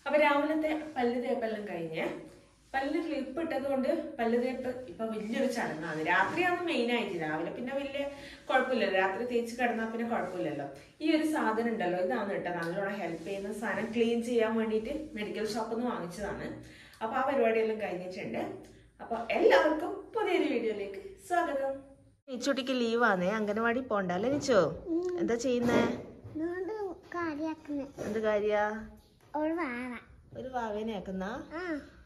അപ്പൊ രാവിലത്തെ പല്ല് തേപ്പെല്ലാം കഴിഞ്ഞ് പല്ല് ക്ലിപ്പ് ഇട്ടതുകൊണ്ട് പല്ല് തേപ്പ് ഇപ്പൊ വലിയൊരു ചടങ്ങാണ്. രാത്രിയാണ് മെയിൻ ആയിട്ട്. രാവിലെ പിന്നെ വലിയ കുഴപ്പമില്ലല്ലോ, രാത്രി തേച്ച് കിടന്നാൽ പിന്നെ കുഴപ്പമില്ലല്ലോ. ഈ ഒരു സാധനം ഉണ്ടല്ലോ, ഇതാണ് കേട്ടോ നല്ലോണം ഹെൽപ്പ് ചെയ്യുന്ന സാധനം. ക്ലീൻ ചെയ്യാൻ വേണ്ടിയിട്ട് മെഡിക്കൽ ഷോപ്പിൽ നിന്ന് വാങ്ങിച്ചതാണ്. അപ്പൊ ആ പരിപാടിയെല്ലാം കഴിഞ്ഞിട്ടുണ്ട്. അപ്പൊ എല്ലാവർക്കും പുതിയൊരു വീഡിയോയിലേക്ക് സ്വാഗതം. നിച്ചുട്ടിക്ക് ലീവാന്നേ, അംഗനവാടി പോണ്ടല്ലേ നിച്ചോ? എന്താ ചെയ്യുന്നേ? എന്ത് കാര്യാ? ഒരു വാവേനെ ആക്കുന്ന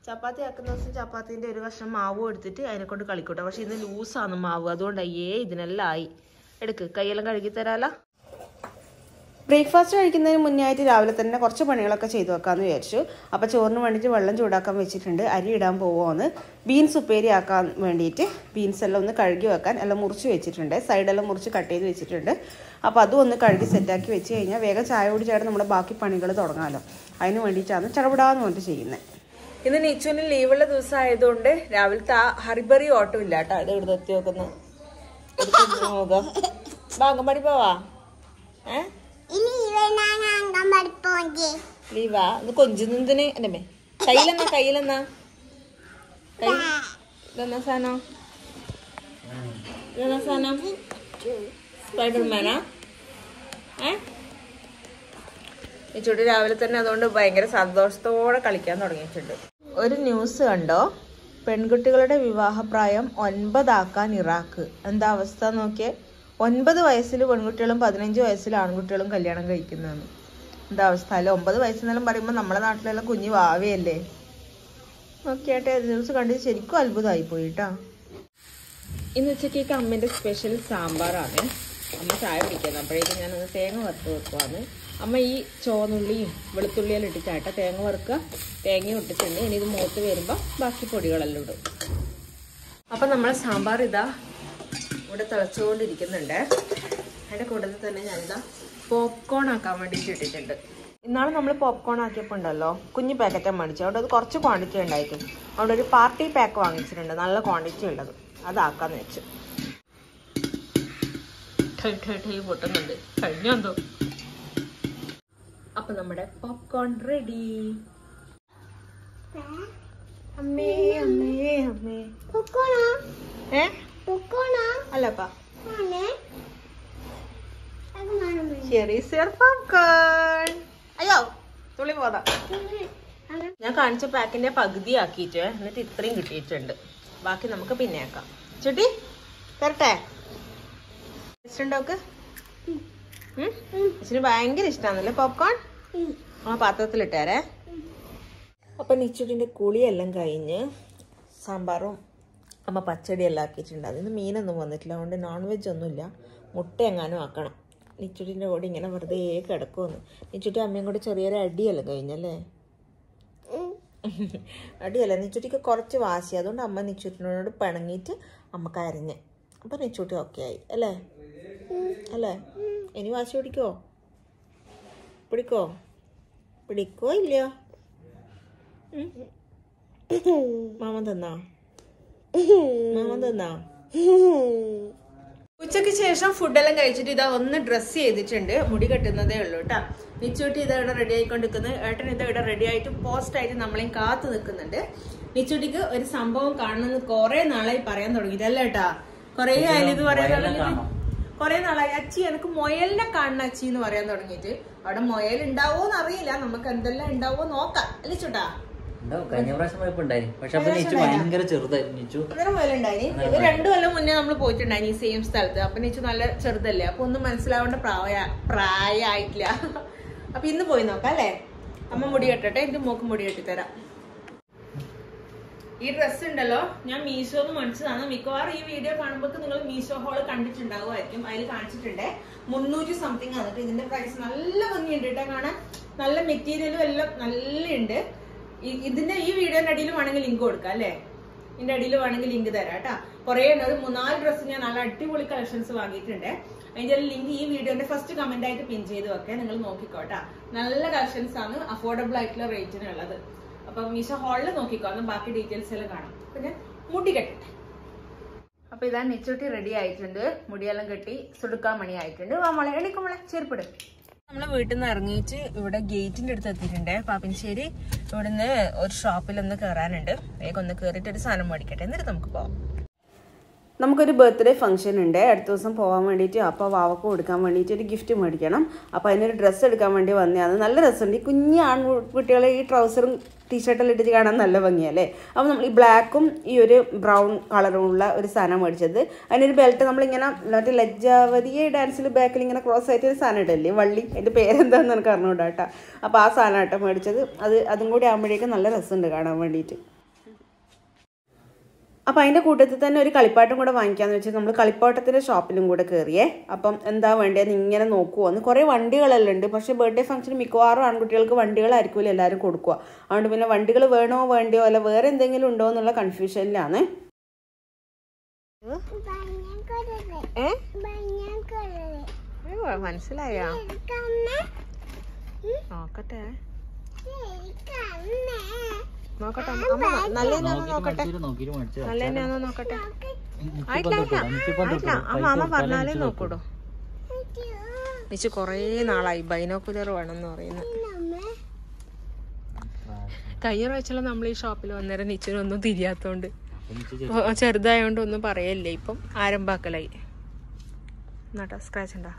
ചപ്പാത്തി ആക്കുന്ന ദിവസം ചപ്പാത്തിന്റെ ഒരു കഷ്ണം മാവും എടുത്തിട്ട് അതിനെ കൊണ്ട് കളിക്കൂട്ടെ. പക്ഷെ ഇന്ന് ലൂസാണ് മാവ്, അതുകൊണ്ട് ഇതിനെല്ലാം ആയി. എടുക്ക്, കൈയെല്ലാം കഴുകി തരാല. ബ്രേക്ക്ഫാസ്റ്റ് കഴിക്കുന്നതിന് മുന്നേ ആയിട്ട് രാവിലെ തന്നെ കുറച്ച് പണികളൊക്കെ ചെയ്തു വെക്കാമെന്ന് വിചാരിച്ചു. അപ്പോൾ ചോറിന് വേണ്ടിയിട്ട് വെള്ളം ചൂടാക്കാൻ വെച്ചിട്ടുണ്ട്. അരി ഇടാൻ പോവുമെന്ന്. ബീൻസ് ഉപ്പേരി ആക്കാൻ വേണ്ടിയിട്ട് ബീൻസ് എല്ലാം ഒന്ന് കഴുകി വെക്കാൻ എല്ലാം മുറിച്ച് വെച്ചിട്ടുണ്ട്. സൈഡെല്ലാം മുറിച്ച് കട്ട് ചെയ്ത് വെച്ചിട്ടുണ്ട്. അപ്പോൾ അതും ഒന്ന് കഴുകി സെറ്റാക്കി വെച്ച് കഴിഞ്ഞാൽ വേഗം ചായ കുടിച്ചായിട്ട് നമ്മുടെ ബാക്കി പണികൾ തുടങ്ങാമല്ലോ. അതിന് വേണ്ടിയിട്ടാണ് ചടപടാന്ന് പറഞ്ഞിട്ട് ചെയ്യുന്നത്. ഇന്ന് നിച്ചുവിന് ലീവുള്ള ദിവസം ആയതുകൊണ്ട് രാവിലത്തെ ആ ഹറിബറി ഓട്ടം ഇല്ല കേട്ടോ. ഇത് ഇവിടെ എത്തി നോക്കുന്നു. അംഗൻവാടി പോവാ? ലീവാ? ഇത് കൊഞ്ചുന്നതിന് എന്റെ കയ്യിലെന്നാ ഇതെന്നാ സാധനം? സ്പൈഡർമാനാ? നിച്ചോട്ട് രാവിലെ തന്നെ അതുകൊണ്ട് ഭയങ്കര സന്തോഷത്തോടെ കളിക്കാൻ തുടങ്ങിയിട്ടുണ്ട്. ഒരു ന്യൂസ് കണ്ടോ? പെൺകുട്ടികളുടെ വിവാഹപ്രായം 9 ആക്കാൻ ഇറാഖ്. എന്താ അവസ്ഥ നോക്കിയേ. 9 വയസ്സിൽ പെൺകുട്ടികളും 15 വയസ്സിൽ ആൺകുട്ടികളും കല്യാണം കഴിക്കുന്നതാണ്. എന്താ അവസ്ഥ അല്ലേ? 9 വയസ്സെന്നെല്ലാം പറയുമ്പോൾ നമ്മുടെ നാട്ടിലെല്ലാം കുഞ്ഞു വാവയല്ലേ. നോക്കിയാട്ടെ, ന്യൂസ് കണ്ടിട്ട് ശരിക്കും അത്ഭുതമായി പോയി കേട്ടോ. ഇന്ന് ഉച്ചക്കേക്ക് അമ്മേൻ്റെ സ്പെഷ്യൽ സാമ്പാറാണ്. അമ്മ ചായ പിടിക്കുന്നത്. അപ്പോഴേക്കും ഞാനൊന്ന് തേങ്ങ വറുത്ത് വെക്കുവാണ്. അമ്മ ഈ ചുവന്നുള്ളിയും വെളുത്തുള്ളിയെല്ലാം ഇട്ടിട്ടാട്ട തേങ്ങ വറുക്കുക. തേങ്ങയും ഇട്ടിട്ടുണ്ട്. ഇനി ഇത് മൂത്ത് വരുമ്പോൾ ബാക്കി പൊടികളെല്ലാം ഇടും. അപ്പം നമ്മളെ സാമ്പാർ ഇതാ ഇവിടെ തിളച്ചുകൊണ്ടിരിക്കുന്നുണ്ട്. അതിൻ്റെ കൂട്ടത്തിൽ തന്നെ ഞാനിതാ പോപ്കോൺ ആക്കാൻ വേണ്ടിയിട്ട് ഇട്ടിട്ടുണ്ട്. ഇന്നാൾ നമ്മൾ പോപ്കോൺ ആക്കിയപ്പോൾ ഉണ്ടല്ലോ കുഞ്ഞു പാക്കറ്റാണ് മേടിച്ചു. അതുകൊണ്ട് അത് കുറച്ച് ക്വാണ്ടിറ്റി ഉണ്ടായിരിക്കും. അതുകൊണ്ട് ഒരു പാർട്ടി പാക്ക് വാങ്ങിച്ചിട്ടുണ്ട്, നല്ല ക്വാണ്ടിറ്റി ഉള്ളത്. അതാക്കാന്ന് വെച്ചു. പൊട്ടുന്നുണ്ട്, കഴിഞ്ഞോ. അപ്പൊ നമ്മുടെ പോപ്കോൺ റെഡി. അമ്മേ അമ്മേ അമ്മേ അല്ലപ്പാ, പോപ്കോൺ. അയ്യോ തുള്ളി പോതാ. ഞാൻ കാണിച്ച പാക്കിന്റെ പകുതി ആക്കിയിട്ട് എന്നിട്ട് ഇത്രയും കിട്ടിയിട്ടുണ്ട്. ബാക്കി നമുക്ക് പിന്നെ ആക്കാം. ചുട്ടി തരട്ടെ? ഇഷ്ടമുണ്ടോക്ക്? ഇച്ചിരി ഭയങ്കര ഇഷ്ടമാണല്ലേ പോപ്കോൺ? ആ പാത്രത്തിലിട്ടേരേ. അപ്പൊ നിച്ചുട്ടിന്റെ കുളിയെല്ലാം കഴിഞ്ഞ് സാമ്പാറും അമ്മ പച്ചടിയെല്ലാം ആക്കിയിട്ടുണ്ട്. അതിന് മീനൊന്നും വന്നിട്ടില്ല, അതുകൊണ്ട് നോൺ വെജ് ഒന്നുമില്ല. മുട്ട എങ്ങാനും ആക്കണം. നിച്ചുട്ടിൻ്റെ കൂടെ ഇങ്ങനെ വെറുതെ കിടക്കുമെന്ന്. നിച്ചുട്ടി അമ്മയും കൂടെ ചെറിയൊരു അടിയല്ലേ കഴിഞ്ഞല്ലേ? അടിയല്ല, നിച്ചുട്ടിക്ക് കുറച്ച് വാശി. അതുകൊണ്ട് അമ്മ നിച്ചുട്ടിനോട് പിണങ്ങിയിട്ട് അമ്മ കരഞ്ഞ്. അപ്പം നിച്ചുട്ടി ഓക്കെ ആയി അല്ലേ? അല്ലേ? ഇനി വാശി പിടിക്കോ? പിടിക്കോ ഇല്ലയോ? മാമൻ തന്നാ? ഉച്ചയ്ക്ക് ശേഷം ഫുഡെല്ലാം കഴിച്ചിട്ട് ഇതാ ഒന്ന് ഡ്രസ്സ് ചെയ്തിട്ടുണ്ട്. മുടി കെട്ടുന്നതേ ഉള്ളൂ കേട്ടാ. നിച്ചുട്ടി ഇതാ ഇവിടെ റെഡി ആയിക്കൊണ്ടിരിക്കുന്നത്. ഏട്ടൻ ഇതാ ഇവിടെ റെഡി ആയിട്ട് പോസ്റ്റായിട്ട് നമ്മളെയും കാത്തു നിൽക്കുന്നുണ്ട്. നിച്ചുട്ടിക്ക് ഒരു സംഭവം കാണണമെന്ന് കുറെ നാളായി പറയാൻ തുടങ്ങിയിട്ടല്ലേ ഏട്ടാ? കുറെ ആയാലും ഇത് പറയാൻ തുടങ്ങിയിട്ട് കുറെ നാളായി. അച്ചി എനിക്ക് മുയലിനെ കാണണം അച്ചി എന്ന് പറയാൻ തുടങ്ങിയിട്ട്. അവിടെ മുയൽ ഉണ്ടാവോന്ന് അറിയില്ല, നമുക്ക് എന്തെല്ലാം ഉണ്ടാവോ നോക്കാം അല്ലേ ചൂട്ടാ? മുയലുണ്ടായി. 2 കൊല്ലം മുന്നേ നമ്മൾ പോയിട്ടുണ്ടായി ഈ സെയിം സ്ഥലത്ത്. അപ്പൊ നിച്ചു നല്ല ചെറുതല്ലേ, അപ്പൊ ഒന്നും മനസ്സിലാവേണ്ട പ്രായമായിട്ടില്ല. അപ്പൊ ഇന്ന് പോയി നോക്കാം അല്ലേ? അമ്മ മുടി കെട്ടട്ടെ, എന്റെ മോക്ക് മുടി കെട്ടിത്തരാം. ഈ ഡ്രസ്സ് ഉണ്ടല്ലോ ഞാൻ മീഷോന്ന് മേടിച്ചതാണ്. മിക്കവാറും ഈ വീഡിയോ കാണുമ്പോൾ നിങ്ങൾ മീഷോ ഹോള് കണ്ടിട്ടുണ്ടാവുമായിരിക്കും. അതിൽ കാണിച്ചിട്ടുണ്ട് 300 സംതിങ് ആണ്. ഇതിന്റെ പ്രൈസ് നല്ല ഭംഗിയുണ്ട് കേട്ടോ കാണാൻ. നല്ല മെറ്റീരിയലും എല്ലാം നല്ല ഉണ്ട്. ഇതിന്റെ ഈ വീഡിയോന്റെ അടിയിൽ വേണമെങ്കിൽ ലിങ്ക് കൊടുക്കാം അല്ലേ? ഇതിന്റെ അടിയിൽ വേണമെങ്കിൽ ലിങ്ക് തരാം കേട്ടാ. കുറെ ഉണ്ട്, ഒരു 3-4 ഡ്രസ്സ് ഞാൻ നല്ല അടിപൊളി കളക്ഷൻസ് വാങ്ങിയിട്ടുണ്ട്. അതിന്റെ ലിങ്ക് ഈ വീഡിയോന്റെ ഫസ്റ്റ് കമന്റ് ആയിട്ട് പിൻ ചെയ്ത് വെക്കാൻ നിങ്ങൾ നോക്കിക്കോട്ടാ. നല്ല കളക്ഷൻസ് ആണ്, അഫോർഡബിൾ ആയിട്ടുള്ള റേറ്റിനുള്ളത്. അപ്പൊ മീഷോ ഹോളിൽ നോക്കിക്കോ, അന്ന് ബാക്കി ഡീറ്റെയിൽസ് എല്ലാം കാണാം. അപ്പൊ ഞാൻ മുടി കെട്ടട്ടെ. അപ്പൊ ഇതാ നിച്ചുട്ടി റെഡി ആയിട്ടുണ്ട്. മുടിയെല്ലാം കെട്ടി സുടുക്കാൻ മണി ആയിട്ടുണ്ട്. വാ മോളെ, എണീക്കും മോളെ, ചെരുപ്പിട്. നമ്മള് വീട്ടിൽ നിന്ന് ഇറങ്ങിയിട്ട് ഇവിടെ ഗേറ്റിന്റെ അടുത്ത് എത്തിയിട്ടുണ്ട്. പാപ്പിനിശ്ശേരി ഇവിടുന്ന് ഒരു ഷോപ്പിലൊന്ന് കയറാനുണ്ട്. വേഗം ഒന്ന് കയറിയിട്ട് ഒരു സാധനം മേടിക്കട്ടെ, എന്നിട്ട് നമുക്ക് പോവാം. നമുക്കൊരു ബർത്ത്ഡേ ഫംഗ്ഷൻ ഉണ്ട് അടുത്ത ദിവസം പോകാൻ വേണ്ടിയിട്ട്. അപ്പോൾ വാവക്ക് കൊടുക്കാൻ വേണ്ടിയിട്ട് ഒരു ഗിഫ്റ്റ് മേടിക്കണം. അപ്പോൾ അതിനൊരു ഡ്രസ്സ് എടുക്കാൻ വേണ്ടി വന്നതാണ്. നല്ല രസമുണ്ട്. ഈ കുഞ്ഞ് ആൺകുട്ടികളെ ഈ ട്രൗസറും ടീഷർട്ടെല്ലാം ഇട്ടിട്ട് കാണാൻ നല്ല ഭംഗിയല്ലേ. അപ്പോൾ നമ്മൾ ഈ ബ്ലാക്കും ഈ ഒരു ബ്രൗൺ കളറുമുള്ള ഒരു സാധനം മേടിച്ചത്. അതിനൊരു ബെൽറ്റ് നമ്മളിങ്ങനെ മറ്റേ ലജ്ജാവതിയെ ഡാൻസിൽ ബാക്കിൽ ഇങ്ങനെ ക്രോസ് ആയിട്ട് ഒരു സാധനം ഇട്ടല്ലേ, വള്ളി, അതിൻ്റെ പേരെന്താണെന്ന് എനിക്ക് അറിഞ്ഞൂടാ കേട്ടോ. അപ്പോൾ ആ സാധനം കേട്ടോ മേടിച്ചത്. അതും കൂടി ആകുമ്പോഴേക്കും നല്ല രസമുണ്ട് കാണാൻ വേണ്ടിയിട്ട്. അപ്പോൾ അതിൻ്റെ കൂട്ടത്തിൽ തന്നെ ഒരു കളിപ്പാട്ടം കൂടെ വാങ്ങിക്കാമെന്ന് വെച്ചാൽ നമ്മൾ കളിപ്പാട്ടത്തിൻ്റെ ഷോപ്പിലും കൂടെ കയറിയേ. അപ്പം എന്താ വേണ്ടതെന്ന് ഇങ്ങനെ നോക്കുമോ. കുറേ വണ്ടികളെല്ലാം ഉണ്ട്. പക്ഷേ ബർത്ത്ഡേ ഫംഗ്ഷന് മിക്കവാറും ആൺകുട്ടികൾക്ക് വണ്ടികളായിരിക്കുമല്ലോ എല്ലാവരും കൊടുക്കുക. അതുകൊണ്ട് പിന്നെ വണ്ടികൾ വേണോ വേണ്ടിയോ അല്ല വേറെ എന്തെങ്കിലും ഉണ്ടോ എന്നുള്ള കൺഫ്യൂഷനിലാണ്. മനസ്സിലായോ? നോക്കട്ടെ നോക്കട്ടെ അമ്മ നല്ലതാണോ നോക്കട്ടെ, നല്ലതാണോ നോക്കട്ടെ. ആയിട്ടില്ല അമ്മ പറഞ്ഞാലേ നോക്കൂടോ. നിച്ച് കൊറേ നാളായി ബൈനോക്കുലർ വേണമെന്ന് പറയുന്നത്. കഴിഞ്ഞ പ്രാവശ്യം നമ്മൾ ഈ ഷോപ്പിൽ വന്നേരം നിച്ചിനൊന്നും തിരിയാത്തോണ്ട് ചെറുതായോണ്ട് ഒന്നും പറയല്ലേ. ഇപ്പം ആരംഭാക്കലായി. എന്നാട്ടാ സ്ക്രാച്ച് ഉണ്ടാ.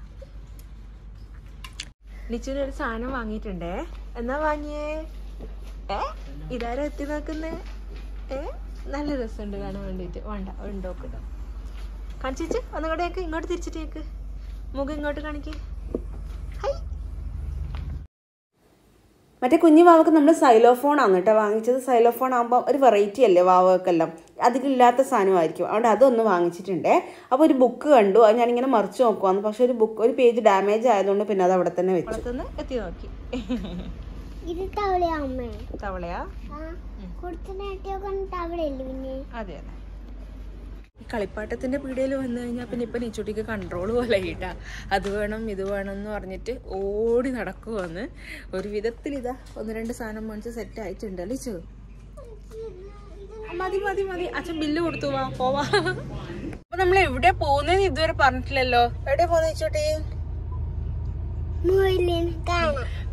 നിച്ചിനൊരു സാധനം വാങ്ങിയിട്ടുണ്ടേ. എന്നാ വാങ്ങിയേ? ഇതാരാ എത്തി നോക്കുന്നേ? നല്ല രസമുണ്ട് കാണാൻ വേണ്ടിട്ട്. വേണ്ട ഉണ്ടോക്കിട്ടോ കാണിച്ചു ഒന്നുകൂടെയൊക്കെ ഇങ്ങോട്ട് തിരിച്ചിട്ടേക്ക്, മുഖം ഇങ്ങോട്ട് കാണിക്ക്. മറ്റേ കുഞ്ഞു വാവക്ക് നമ്മൾ സൈലോഫോണാണ് കേട്ടോ വാങ്ങിച്ചത്. സൈലോഫോൺ ആകുമ്പോൾ ഒരു വെറൈറ്റി അല്ലേ വാവക്കെല്ലാം, അതിലില്ലാത്ത സാധനമായിരിക്കും. അതുകൊണ്ട് അതൊന്ന് വാങ്ങിച്ചിട്ടുണ്ടേ. അപ്പോൾ ഒരു ബുക്ക് കണ്ടു, അത് ഞാനിങ്ങനെ മറിച്ച് നോക്കുവാന്ന്. പക്ഷെ ഒരു പേജ് ഡാമേജ് ആയതുകൊണ്ട് പിന്നെ അത് അവിടെ തന്നെ വെച്ചു. എത്തി നോക്കി. ഇത് തവളയാ അമ്മേ? തവളയാ? അതെ അതെ. ഈ കളിപ്പാട്ടത്തിന്റെ പീടികയിൽ വന്നു കഴിഞ്ഞാൽ പിന്നെ ഇപ്പൊ നീച്ചുട്ടിക്ക് കൺട്രോൾ പോലെ ഇട്ടാ അത് വേണം ഇത് വേണം എന്ന് പറഞ്ഞിട്ട് ഓടി നടക്കുവന്ന്. ഒരു വിധത്തിൽ ഇതാ 1-2 സാധനം മേടിച്ച് സെറ്റ് ആയിട്ടുണ്ട്. അല്ലിച്ചു മതി മതി മതി, അച്ഛൻ ബില്ല് കൊടുത്തു, വാ പോവാ. അപ്പൊ നമ്മൾ എവിടെയാ പോകുന്നതെന്ന് ഇതുവരെ പറഞ്ഞിട്ടില്ലല്ലോ. എവിടെയാ പോകുന്ന നീച്ചുട്ടി?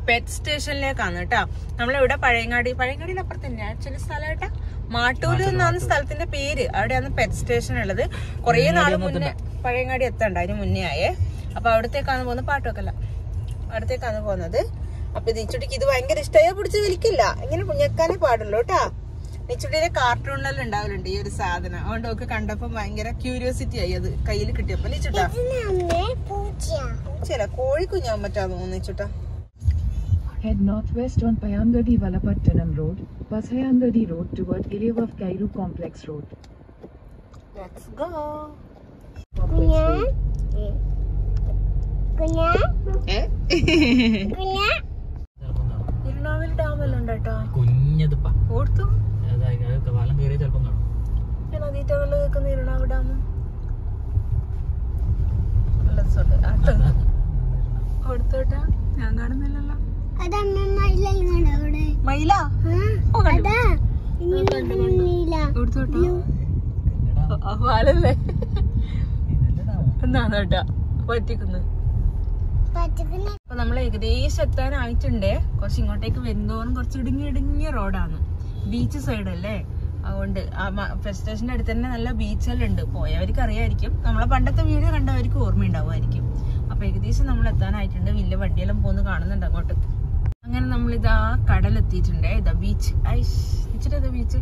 പെറ്റ് സ്റ്റേഷനിലേക്കാണ് കേട്ടോ. നമ്മളിവിടെ പഴയങ്ങാടിയുടെ അപ്പുറത്ത് തന്നെ ആക്ച്വലി സ്ഥലം കേട്ടാ. മാട്ടൂര് എന്നാണ് സ്ഥലത്തിന്റെ പേര്. അവിടെയാണ് പെറ്റ് സ്റ്റേഷൻ ഉള്ളത്. കുറേ നാൾ മുന്നേ പഴയങ്ങാടി എത്തണ്ട, അതിന് മുന്നേ ആയേ. അപ്പൊ അവിടത്തേക്കാണ് പോകുന്നത്. പാട്ടൊക്കെല്ല അവിടത്തേക്കാണ് പോകുന്നത്. അപ്പൊ നീച്ചുട്ടിക്ക് ഇത് ഭയങ്കര ഇഷ്ടമായി. പിടിച്ച് വലിക്കില്ല, ഇങ്ങനെ കുഞ്ഞക്കാനേ പാടുള്ളൂ കേട്ടാ. നീച്ചുട്ടിയുടെ കാർട്ടൂണിലെല്ലാം ഉണ്ടാവലുണ്ട് ഈ ഒരു സാധനം. അതുകൊണ്ട് ഒക്കെ കണ്ടപ്പോ ഭയങ്കര ക്യൂരിയോസിറ്റി ആയി അത് കയ്യിൽ കിട്ടിയപ്പോ. നീച്ചുട്ടാ പൂച്ചയല്ല, കോഴിക്കുഞ്ഞാൻ പറ്റാന്ന് തോന്നുന്നു നീച്ചുട്ടാ. Head northwest on Payangadi Valapattanam Road, Pasayangadi Road toward Iliyavav Kairu Complex Road. Let's go. ഇരുണാവിൽ ഡാമെല്ലാം ഉണ്ടോ? കുഞ്ഞതിപ്പാ ഓർത്തു വളം കയറിയ ചിലപ്പം കാണും. ഞാൻ അതീറ്റ നല്ല കേൾക്കുന്ന ഇരുണാവ് ഡാം. ഓർത്തോട്ടാ, ഞാൻ കാണുന്നില്ലല്ലോ. മയില പാലല്ലേ എന്നാണ് കേട്ടാ പറ്റിക്കുന്നത്. അപ്പൊ നമ്മൾ ഏകദേശം എത്താനായിട്ടുണ്ടേ. കുറച്ച് ഇങ്ങോട്ടേക്ക് വരുന്നോറും കുറച്ച് ഇടുങ്ങിയ റോഡാണ്. ബീച്ച് സൈഡ് അല്ലേ, അതുകൊണ്ട് ആ പെറ്റ് സ്റ്റേഷന്റെ അടുത്ത് തന്നെ നല്ല ബീച്ചെല്ലാം ഉണ്ട്. പോയവർക്ക് അറിയായിരിക്കും, നമ്മളെ പണ്ടത്തെ വീഡിയോ കണ്ടവർക്ക് ഓർമ്മയുണ്ടാവുമായിരിക്കും. അപ്പൊ ഏകദേശം നമ്മൾ എത്താനായിട്ടുണ്ട്. വലിയ വണ്ടിയെല്ലാം പോന്ന് കാണുന്നുണ്ട് അങ്ങോട്ട്. അങ്ങനെ നമ്മളിതാ കടലെത്തിയിട്ടുണ്ടേ. ഇതാ ബീച്ച്. ഇച്ചിട്ട് ബീച്ച്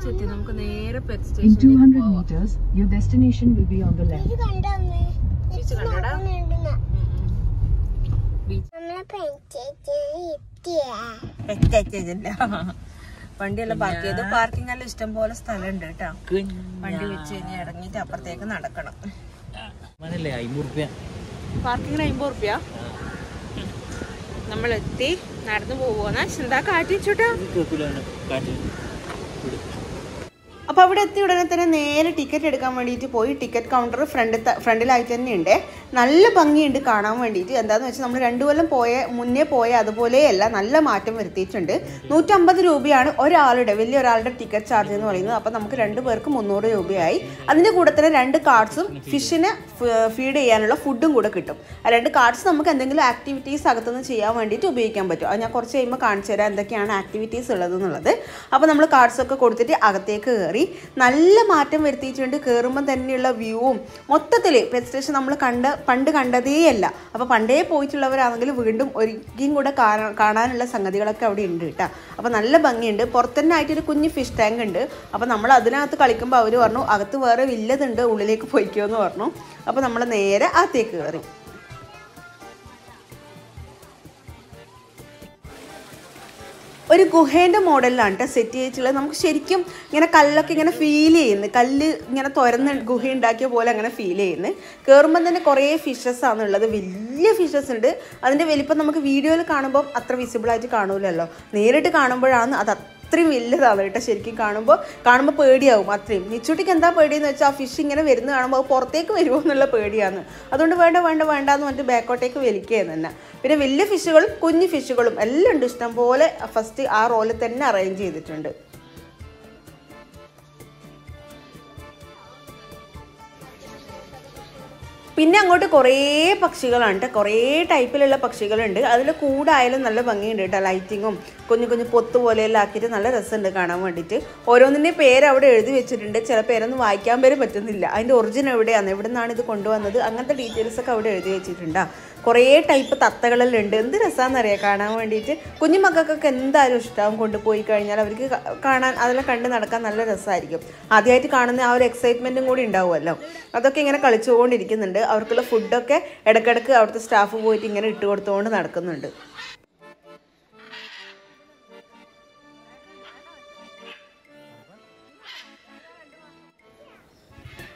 എത്തി. നമുക്ക് നേരെ പെറ്റ് In 200 സ്റ്റേഷനിലേക്ക് meters, your destination will be on the left. Beach കണ്ടടാ. വണ്ടിയെല്ലാം പാർക്ക് ചെയ്തു. പാർക്കിംഗ് എല്ലാം ഇഷ്ടം പോലെ സ്ഥലം ഉണ്ട് കേട്ടോ. വണ്ടി വെച്ച് കഴിഞ്ഞ് ഇറങ്ങിയിട്ട് അപ്പുറത്തേക്ക് നടക്കണം. പാർക്കിങ്ങിന് 50 റുപ്യ. നമ്മളെത്തി നടന്നു പോവുന്ന എന്താ കാട്ടിച്ചോട്ടാ. അപ്പോൾ അവിടെ എത്തി ഉടനെ തന്നെ നേരെ ടിക്കറ്റ് എടുക്കാൻ വേണ്ടിയിട്ട് പോയി. ടിക്കറ്റ് കൗണ്ടർ ഫ്രണ്ടിലായിട്ട് തന്നെ ഉണ്ട്. നല്ല ഭംഗിയുണ്ട് കാണാൻ വേണ്ടിയിട്ട്. എന്താണെന്ന് വെച്ചാൽ നമ്മൾ 2 കൊല്ലം മുന്നേ പോയ അതുപോലെയല്ല, നല്ല മാറ്റം വരുത്തിയിട്ടുണ്ട്. 150 രൂപയാണ് ഒരാളുടെ, വലിയൊരാളുടെ ടിക്കറ്റ് ചാർജ് എന്ന് പറയുന്നത്. അപ്പോൾ നമുക്ക് 2 പേർക്ക് 300 രൂപയായി. അതിൻ്റെ കൂടെ തന്നെ 2 കാർഡ്സും ഫിഷിനെ ഫീഡ് ചെയ്യാനുള്ള ഫുഡും കൂടെ കിട്ടും. ആ 2 കാർഡ്സ് നമുക്ക് എന്തെങ്കിലും ആക്ടിവിറ്റീസ് അകത്തുനിന്ന് ചെയ്യാൻ വേണ്ടിയിട്ട് ഉപയോഗിക്കാൻ പറ്റും. അത് ഞാൻ കുറച്ച് കഴിയുമ്പോൾ കാണിച്ചു തരാം എന്തൊക്കെയാണ് ആക്ടിവിറ്റീസ് ഉള്ളതെന്നുള്ളത്. അപ്പോൾ നമ്മൾ കാർഡ്സൊക്കെ കൊടുത്തിട്ട് അകത്തേക്ക് കയറി. നല്ല മാറ്റം വരുത്തിയിട്ടുണ്ട്. കയറുമ്പോൾ തന്നെയുള്ള വ്യൂവും മൊത്തത്തിൽ പെറ്റ് സ്റ്റേഷൻ നമ്മൾ പണ്ട് കണ്ടതേയല്ല. അപ്പോൾ പണ്ടേ പോയിട്ടുള്ളവരാണെങ്കിൽ വീണ്ടും ഒരിക്കലും കൂടെ കാണാനുള്ള സംഗതികളൊക്കെ അവിടെ ഉണ്ട് കേട്ടോ. അപ്പോൾ നല്ല ഭംഗിയുണ്ട്. പുറത്തന്നെ ആയിട്ടൊരു കുഞ്ഞ് ഫിഷ് ടാങ്ക് ഉണ്ട്. അപ്പോൾ നമ്മൾ അതിനകത്ത് കളിക്കുമ്പോൾ അവർ പറഞ്ഞു അകത്ത് വേറെ വില്ലതുണ്ട്, ഉള്ളിലേക്ക് പോയിക്കോ എന്ന് പറഞ്ഞു. അപ്പോൾ നമ്മൾ നേരെ അകത്തേക്ക് കയറി. ഒരു ഗുഹേൻ്റെ മോഡലിലാണ് കേട്ടോ സെറ്റ് ചെയ്തിട്ടുള്ളത്. നമുക്ക് ശരിക്കും ഇങ്ങനെ കല്ലൊക്കെ ഇങ്ങനെ ഫീൽ ചെയ്യുന്നു, കല്ല് ഇങ്ങനെ തുറന്ന് ഗുഹ ഉണ്ടാക്കിയ പോലെ അങ്ങനെ ഫീൽ ചെയ്യുന്നു. കയറുമ്പം തന്നെ കുറേ ഫിഷസ് ആണുള്ളത്. വലിയ ഫിഷസ് ഉണ്ട്. അതിൻ്റെ വലിപ്പം നമുക്ക് വീഡിയോയിൽ കാണുമ്പോൾ അത്ര വിസിബിളായിട്ട് കാണൂലല്ലോ. നേരിട്ട് കാണുമ്പോഴാണ് അത് അത്രയും വലുതാണ് കേട്ടോ. ശരിക്കും കാണുമ്പോൾ പേടിയാവും അത്രയും. നിച്ചുട്ടിക്ക് എന്താ പേടിയെന്ന് വെച്ചാൽ ആ ഫിഷ് ഇങ്ങനെ വരുന്ന കാണുമ്പോൾ അത് പുറത്തേക്ക് വരുമോ എന്നുള്ള പേടിയാണ്. അതുകൊണ്ട് വേണ്ട എന്ന് പറഞ്ഞിട്ട് ബാക്കോട്ടേക്ക് വലിക്കുകയെന്ന് തന്നെ. പിന്നെ വലിയ ഫിഷുകളും കുഞ്ഞു ഫിഷുകളും എല്ലാം ഉണ്ട് ഇഷ്ടം പോലെ. ഫസ്റ്റ് ആ റോളിൽ തന്നെ അറേഞ്ച് ചെയ്തിട്ടുണ്ട്. പിന്നെ അങ്ങോട്ട് കുറേ പക്ഷികളാണ് കേട്ടോ. കുറേ ടൈപ്പിലുള്ള പക്ഷികളുണ്ട്. അതിൽ കൂടായാലും നല്ല ഭംഗിയുണ്ട് കേട്ടോ. ലൈറ്റിങ്ങും കുഞ്ഞു പൊത്ത് പോലെയെല്ലാം ആക്കിയിട്ട് നല്ല രസമുണ്ട് കാണാൻ വേണ്ടിയിട്ട്. ഓരോന്നിൻ്റെ പേര് അവിടെ എഴുതി വെച്ചിട്ടുണ്ട്. ചില പേരൊന്നും വായിക്കാൻ വരെ പറ്റുന്നില്ല. അതിൻ്റെ ഒറിജിൻ എവിടെയാണ്, എവിടെ നിന്നാണ് ഇത് കൊണ്ടുവന്നത്, അങ്ങനത്തെ ഡീറ്റെയിൽസൊക്കെ അവിടെ എഴുതി വെച്ചിട്ടുണ്ടോ. കുറേ ടൈപ്പ് തത്തകളെല്ലാം ഉണ്ട്. എന്ത് രസമാണെന്നറിയാം കാണാൻ വേണ്ടിയിട്ട്. കുഞ്ഞുമക്കൾക്കൊക്കെ എന്തായാലും ഇഷ്ടമാവും. കൊണ്ടുപോയി കഴിഞ്ഞാൽ അവർക്ക് കാണാൻ അതെല്ലാം കണ്ട് നടക്കാൻ നല്ല രസമായിരിക്കും. ആദ്യമായിട്ട് കാണുന്ന ആ ഒരു എക്സൈറ്റ്മെൻറ്റും കൂടി ഉണ്ടാവുമല്ലോ. അതൊക്കെ ഇങ്ങനെ കളിച്ചുകൊണ്ടിരിക്കുന്നുണ്ട്. അവർക്കുള്ള ഫുഡൊക്കെ ഇടയ്ക്കിടയ്ക്ക് അവിടുത്തെ സ്റ്റാഫ് പോയിട്ട് ഇങ്ങനെ ഇട്ട് കൊടുത്തുകൊണ്ട് നടക്കുന്നുണ്ട്.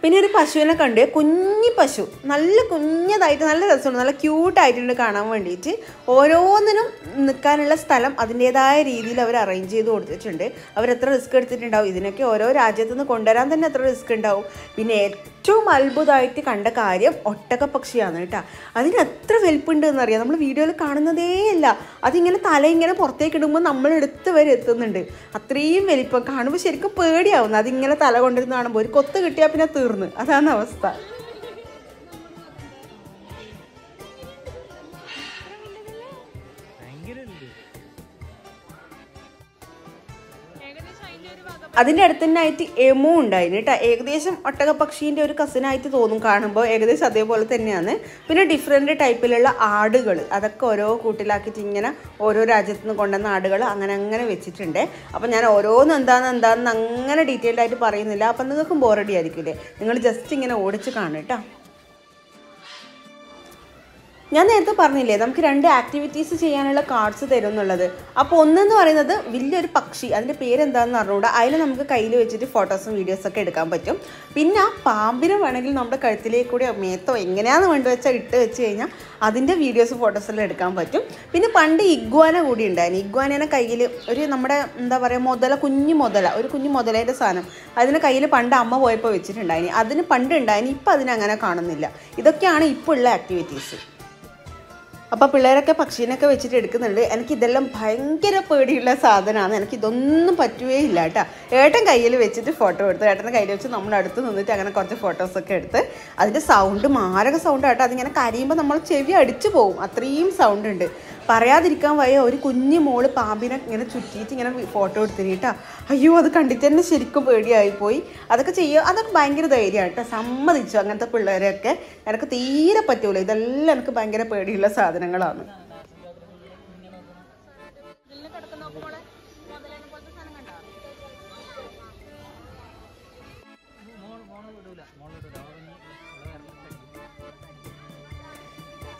പിന്നെ ഒരു പശുവിനെ കണ്ട്, കുഞ്ഞി പശു, നല്ല കുഞ്ഞതായിട്ട് നല്ല രസമുണ്ട്, നല്ല ക്യൂട്ടായിട്ടുണ്ട് കാണാൻ വേണ്ടിയിട്ട്. ഓരോന്നിനും നിൽക്കാനുള്ള സ്ഥലം അതിൻ്റേതായ രീതിയിൽ അവർ അറേഞ്ച് ചെയ്ത് കൊടുത്തിട്ടുണ്ട്. അവരെത്ര റിസ്ക് എടുത്തിട്ടുണ്ടാവും. ഇതിനൊക്കെ ഓരോ രാജ്യത്തു നിന്ന് കൊണ്ടുവരാൻ തന്നെ എത്ര റിസ്ക് ഉണ്ടാവും. പിന്നെ ഏറ്റവും അത്ഭുതമായിട്ട് കണ്ട കാര്യം ഒട്ടകപ്പക്ഷിയാണ് കേട്ടോ. അതിന് എത്ര വലിപ്പുണ്ട് എന്നറിയാം. നമ്മൾ വീഡിയോയിൽ കാണുന്നതേ അല്ല. അതിങ്ങനെ തലയിങ്ങനെ പുറത്തേക്ക് ഇടുമ്പോൾ നമ്മളെടുത്ത് വരെ എത്തുന്നുണ്ട്. അത്രയും വലിപ്പം കാണുമ്പോൾ ശരിക്കും പേടിയാവുന്നു. അതിങ്ങനെ തല കൊണ്ടിരുന്ന് കാണുമ്പോൾ ഒരു കൊത്ത് കിട്ടിയാൽ പിന്നെ തീർന്നു. അതാണ് അവസ്ഥ. അതിൻ്റെ അടുത്ത് തന്നെ ആയിട്ട് എമു ഉണ്ടായിരുന്നു കേട്ടോ. ഏകദേശം ഒട്ടകപ്പക്ഷീൻ്റെ ഒരു കസിനായിട്ട് തോന്നും കാണുമ്പോൾ. ഏകദേശം അതേപോലെ തന്നെയാണ്. പിന്നെ ഡിഫറെൻറ്റ് ടൈപ്പിലുള്ള ആടുകൾ, അതൊക്കെ ഓരോ കൂട്ടിലാക്കിയിട്ട് ഇങ്ങനെ ഓരോ രാജ്യത്തു നിന്ന് കൊണ്ടുവന്ന ആടുകൾ അങ്ങനെ വെച്ചിട്ടുണ്ട്. അപ്പോൾ ഞാൻ ഓരോന്നും എന്താണെന്ന് അങ്ങനെ ഡീറ്റെയിൽഡ് ആയിട്ട് പറയുന്നില്ല. അപ്പം നിങ്ങൾക്കും ബോറടി ആയിരിക്കില്ലേ. നിങ്ങൾ ജസ്റ്റ് ഇങ്ങനെ ഓടിച്ച് കാണും കേട്ടോ. ഞാൻ നേരത്തെ പറഞ്ഞില്ലേ നമുക്ക് 2 ആക്ടിവിറ്റീസ് ചെയ്യാനുള്ള കാർഡ്സ് തരും എന്നുള്ളത്. അപ്പോൾ ഒന്നെന്ന് പറയുന്നത് വലിയൊരു പക്ഷി, അതിൻ്റെ പേരെന്താണെന്ന് അറിഞ്ഞുകൂടാ. അതിൽ നമുക്ക് കയ്യിൽ വെച്ചിട്ട് ഫോട്ടോസും വീഡിയോസൊക്കെ എടുക്കാൻ പറ്റും. പിന്നെ പാമ്പിനെ വേണമെങ്കിൽ നമ്മുടെ കഴുത്തിലേക്ക് കൂടി മേത്തോ എങ്ങനെയാണെന്ന് വേണ്ടി വെച്ചാൽ ഇട്ട് വെച്ച് കഴിഞ്ഞാൽ അതിൻ്റെ വീഡിയോസ് ഫോട്ടോസെല്ലാം എടുക്കാൻ പറ്റും. പിന്നെ പണ്ട് ഇഗ്വാന കൂടി ഉണ്ടായിരുന്നു. ഇഗ്വാനേനെ കയ്യിൽ ഒരു നമ്മുടെ എന്താ പറയുക കുഞ്ഞു മുതലേൻ്റെ സാധനം അതിന് കയ്യിൽ പണ്ട് അമ്മ പോയപ്പോൾ വെച്ചിട്ടുണ്ടായിനി. അതിന് പണ്ട് ഉണ്ടായിനി, ഇപ്പം അതിനങ്ങനെ കാണുന്നില്ല. ഇതൊക്കെയാണ് ഇപ്പോൾ ഉള്ള ആക്ടിവിറ്റീസ്. അപ്പോൾ പിള്ളേരൊക്കെ പക്ഷീനൊക്കെ വെച്ചിട്ട് എടുക്കുന്നുണ്ട്. എനിക്കിതെല്ലാം ഭയങ്കര പേടിയുള്ള സാധനമാണ്. എനിക്കിതൊന്നും പറ്റുകയില്ല കേട്ടോ. ഏട്ടൻ കയ്യിൽ വെച്ചിട്ട് ഫോട്ടോ എടുത്ത്, ഏട്ടൻ്റെ കയ്യിൽ വെച്ച് നമ്മുടെ അടുത്ത് നിന്നിട്ട് അങ്ങനെ കുറച്ച് ഫോട്ടോസൊക്കെ എടുത്ത്. അതിൻ്റെ സൗണ്ട് മാരക സൗണ്ട് കേട്ടോ. അതിങ്ങനെ കരയുമ്പോൾ നമ്മൾ ചെവി അടിച്ചു പോകും, അത്രയും സൗണ്ട് ഉണ്ട്. പറയാതിരിക്കാൻ വയ്യ. ഒരു കുഞ്ഞു മോള് പാമ്പിനെ ഇങ്ങനെ ചുറ്റിയിട്ട് ഇങ്ങനെ ഫോട്ടോ എടുത്തിട്ട് കേട്ടോ. അയ്യോ, അത് കണ്ടിട്ട് തന്നെ ശരിക്കും പേടിയായിപ്പോയി. അതൊക്കെ ഭയങ്കര ധൈര്യമാണ് കേട്ടോ. സമ്മതിച്ചു. അങ്ങനത്തെ പിള്ളേരെയൊക്കെ എനിക്ക് തീരെ പറ്റൂല. ഇതെല്ലാം എനിക്ക് ഭയങ്കര പേടിയുള്ള സാധനങ്ങളാണ്.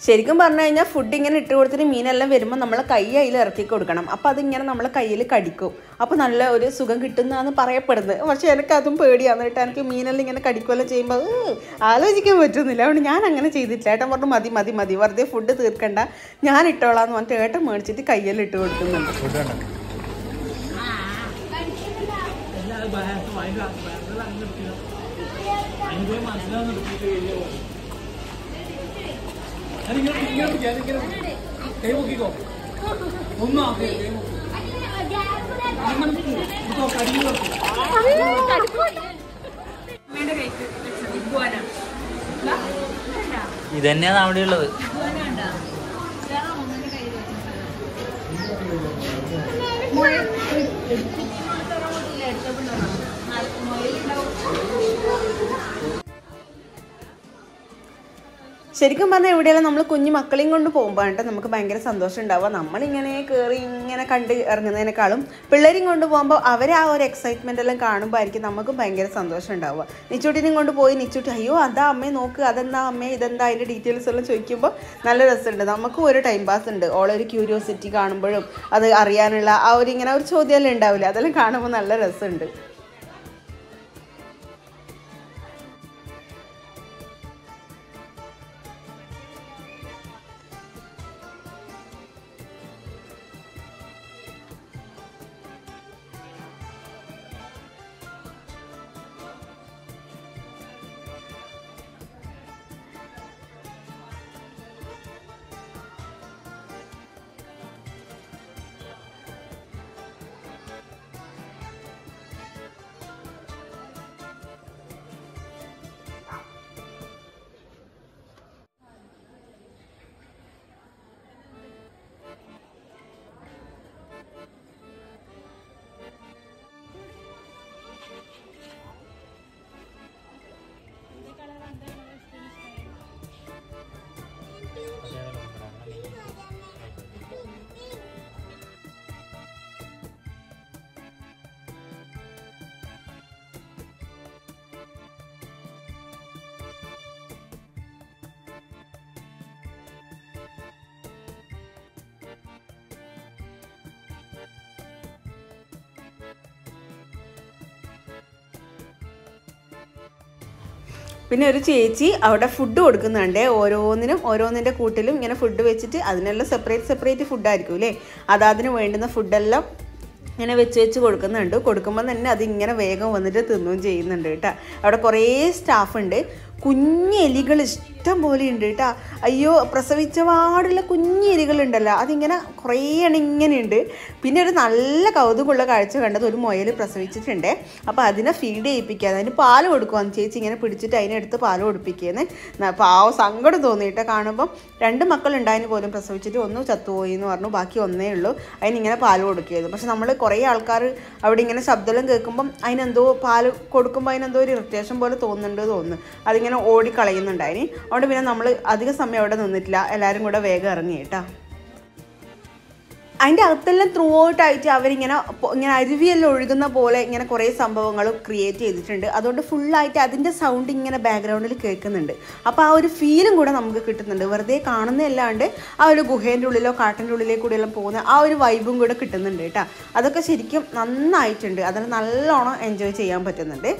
ശരിക്കും പറഞ്ഞു കഴിഞ്ഞാൽ ഫുഡ് ഇങ്ങനെ ഇട്ട് കൊടുത്തിട്ട് മീനെല്ലാം വരുമ്പോൾ നമ്മൾ കൈ അതിൽ ഇറക്കി കൊടുക്കണം. അപ്പോൾ അതിങ്ങനെ നമ്മളെ കയ്യിൽ കടിക്കും. അപ്പോൾ നല്ല ഒരു സുഖം കിട്ടുന്നതാണ് പറയപ്പെടുന്നത്. പക്ഷേ എനിക്കതും പേടിയാണ് കേട്ടോ. എനിക്ക് മീനെല്ലാം ഇങ്ങനെ കടിക്കുമല്ലോ ചെയ്യുമ്പോൾ ആലോചിക്കാൻ പറ്റുന്നില്ല. അതുകൊണ്ട് ഞാൻ അങ്ങനെ ചെയ്തിട്ടില്ല. ഏട്ടൻ പറഞ്ഞു മതി വെറുതെ ഫുഡ് തീർക്കണ്ട, ഞാൻ ഇട്ടോളാന്ന് പറഞ്ഞിട്ട് ഏട്ടൻ മേടിച്ചിട്ട് കയ്യിൽ ഇട്ട് കൊടുക്കുന്നുണ്ട്. ഇത് തന്നെയാണ് അവിടെ ഉള്ളത്. ശരിക്കും പറഞ്ഞാൽ എവിടെയെല്ലാം നമ്മൾ കുഞ്ഞു മക്കളെയും കൊണ്ട് പോകുമ്പോഴാണ് നമുക്ക് ഭയങ്കര സന്തോഷം ഉണ്ടാവുക. നമ്മളിങ്ങനെ കയറി ഇങ്ങനെ കണ്ട് ഇറങ്ങുന്നതിനേക്കാളും പിള്ളേരെയും കൊണ്ട് പോകുമ്പോൾ അവരെ ആ ഒരു എക്സൈറ്റ്മെൻ്റ് എല്ലാം കാണുമ്പോൾ ആയിരിക്കും നമുക്ക് ഭയങ്കര സന്തോഷം ഉണ്ടാവുക. നിച്ചൂട്ടിനെയും കൊണ്ട് പോയി നിച്ചൂട്ടി അയ്യോ അതാ അമ്മേ നോക്ക്, അതെന്താ അമ്മേ ഇതെന്താ അതിൻ്റെ ഡീറ്റെയിൽസ് എല്ലാം ചോദിക്കുമ്പോൾ നല്ല രസമുണ്ട്. നമുക്കും ഒരു ടൈം പാസ് ഉണ്ട്. ഓളൊരു ക്യൂരിയോസിറ്റി കാണുമ്പോഴും അത് അറിയാനുള്ള ആ ഒരു ഇങ്ങനെ ഒരു ചോദ്യമെല്ലാം ഉണ്ടാവില്ല, അതെല്ലാം കാണുമ്പോൾ നല്ല രസമുണ്ട്. പിന്നെ ഒരു ചേച്ചി അവിടെ ഫുഡ് കൊടുക്കുന്നുണ്ട്. ഓരോന്നിനും ഓരോന്നിൻ്റെ കൂട്ടിലും ഇങ്ങനെ ഫുഡ് വെച്ചിട്ട് അതിനെല്ലാം സെപ്പറേറ്റ് ഫുഡായിരിക്കും അല്ലേ, അതിന് വേണ്ടുന്ന ഫുഡെല്ലാം ഇങ്ങനെ വെച്ച് കൊടുക്കുന്നുണ്ട്. കൊടുക്കുമ്പോൾ തന്നെ അതിങ്ങനെ വേഗം വന്നിട്ട് തിന്നുകയും ചെയ്യുന്നുണ്ട് കേട്ടോ. അവിടെ കുറേ സ്റ്റാഫുണ്ട്. കുഞ്ഞെലികൾ ഇഷ്ടം പോലെ ഉണ്ട് കേട്ടോ. അയ്യോ പ്രസവിച്ച പാടുള്ള കുഞ്ഞെലികളുണ്ടല്ലോ, അതിങ്ങനെ കുറേ എണ്ണം ഇങ്ങനെയുണ്ട്. പിന്നെ ഒരു നല്ല കൗതുകമുള്ള കാഴ്ച കണ്ടത് ഒരു മുയൽ പ്രസവിച്ചിട്ടുണ്ട്. അപ്പോൾ അതിനെ ഫീഡ് ചെയ്യിപ്പിക്കുക, അതിന് പാല് കൊടുക്കുവാന്ന് ചേച്ചി ഇങ്ങനെ പിടിച്ചിട്ട് അതിനെടുത്ത് പാല് കൊടുപ്പിക്കുകയെന്ന്. പാവം സങ്കടം തോന്നിയിട്ട് കാണുമ്പം 2 മക്കളുണ്ടായതിന് പോലും പ്രസവിച്ചിട്ട് ഒന്ന് ചത്തുപോയി എന്ന് പറഞ്ഞു, ബാക്കി ഒന്നേ ഉള്ളൂ. അതിനിങ്ങനെ പാല് കൊടുക്കുകയായിരുന്നു. പക്ഷെ നമ്മൾ കുറേ ആൾക്കാർ അവിടെ ഇങ്ങനെ ശബ്ദമെല്ലാം കേൾക്കുമ്പം അതിനെന്തോ പാല് കൊടുക്കുമ്പോൾ അതിനെന്തോ ഒരു ഇറിറ്റേഷൻ പോലെ തോന്നുന്നു. അതിങ്ങനെ ഓടിക്കളയുന്നുണ്ടായിന്. അതുകൊണ്ട് പിന്നെ നമ്മൾ അധിക സമയം അവിടെ നിന്നിട്ടില്ല, എല്ലാവരും കൂടെ വേഗം ഇറങ്ങി കേട്ടോ. അതിൻ്റെ അകത്തെല്ലാം ത്രൂ ഔട്ടായിട്ട് അവരിങ്ങനെ അരുവിയെല്ലാം ഒഴുകുന്ന പോലെ ഇങ്ങനെ കുറേ സംഭവങ്ങൾ ക്രിയേറ്റ് ചെയ്തിട്ടുണ്ട്. അതുകൊണ്ട് ഫുള്ളായിട്ട് അതിൻ്റെ സൗണ്ട് ഇങ്ങനെ ബാക്ക്ഗ്രൗണ്ടിൽ കേൾക്കുന്നുണ്ട്. അപ്പോൾ ആ ഒരു ഫീലും കൂടെ നമുക്ക് കിട്ടുന്നുണ്ട്. വെറുതെ കാണുന്നതല്ലാണ്ട് ആ ഒരു ഗുഹേൻ്റെ ഉള്ളിലോ കാട്ടിൻ്റെ ഉള്ളിലേക്കൂടെയെല്ലാം പോകുന്ന ആ ഒരു വൈബും കൂടെ കിട്ടുന്നുണ്ട് കേട്ടോ. അതൊക്കെ ശരിക്കും നന്നായിട്ടുണ്ട്. അതിന് നല്ലോണം എൻജോയ് ചെയ്യാൻ പറ്റുന്നുണ്ട്.